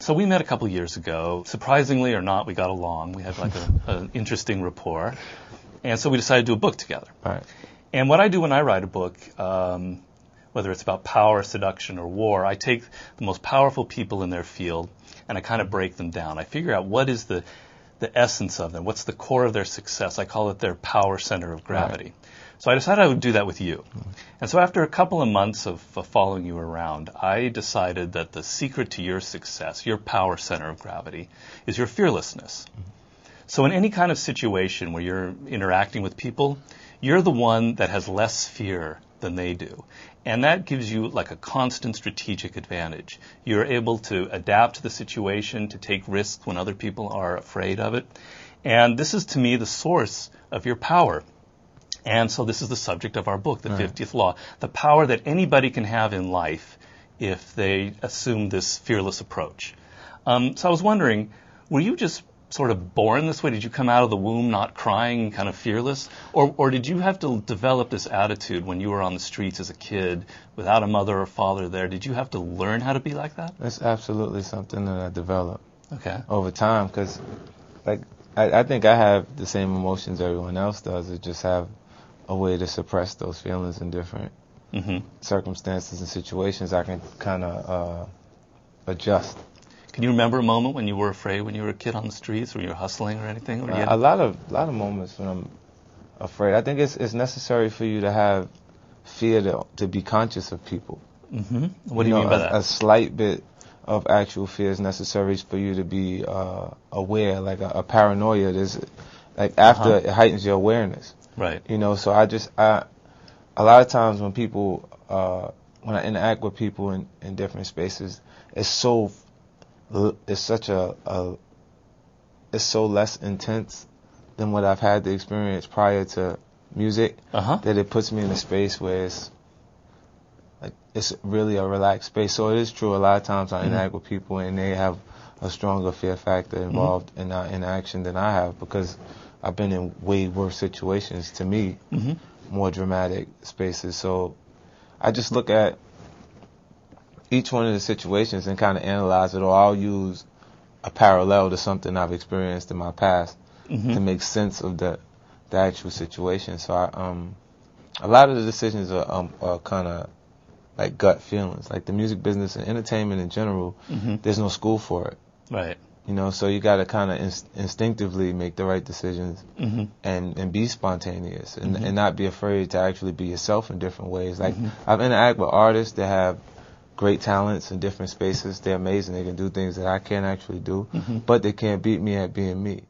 So we met a couple years ago. Surprisingly or not, we got along. We had like an interesting rapport. And so we decided to do a book together. Right. And what I do when I write a book, whether it's about power, seduction, or war, I take the most powerful people in their field and I kind of break them down. I figure out what is the essence of them, what's the core of their success. I call it their power center of gravity. Right. So I decided I would do that with you. And so after a couple of months of following you around, I decided that the secret to your success, your power center of gravity, is your fearlessness. So in any kind of situation where you're interacting with people, you're the one that has less fear than they do. And that gives you like a constant strategic advantage. You're able to adapt to the situation, to take risks when other people are afraid of it. And this is, to me, the source of your power. And so this is the subject of our book, The 50th Law, the power that anybody can have in life if they assume this fearless approach. So I was wondering, were you just sort of born this way? Did you come out of the womb not crying, kind of fearless? Or did you have to develop this attitude when you were on the streets as a kid without a mother or father there? Did you have to learn how to be like that? That's absolutely something that I developed over time, because I think I have the same emotions everyone else does. I just have a way to suppress those feelings in different circumstances and situations. I can kind of adjust. Can you remember a moment when you were afraid when you were a kid on the streets, or you were hustling or anything? Or a lot of moments when I'm afraid. I think it's necessary for you to have fear to be conscious of people. What do you mean by that? A slight bit of actual fear is necessary for you to be aware, like a paranoia. There's like after it heightens your awareness. Right. So a lot of times when people, when I interact with people in different spaces, it's so less intense than what I've had the experience prior to music, that it puts me in a space where it's really a relaxed space. So it is true, a lot of times I interact with people and they have a stronger fear factor involved in our interaction than I have, because I've been in way worse situations, to me, more dramatic spaces. So I just look at each one of the situations and kind of analyze it, or I'll use a parallel to something I've experienced in my past to make sense of the actual situation. So a lot of the decisions are kind of like gut feelings. Like the music business and entertainment in general, there's no school for it. Right. So you got to kind of instinctively make the right decisions and be spontaneous and not be afraid to actually be yourself in different ways. Like I've interacted with artists that have great talents in different spaces. They're amazing. They can do things that I can't actually do, but they can't beat me at being me.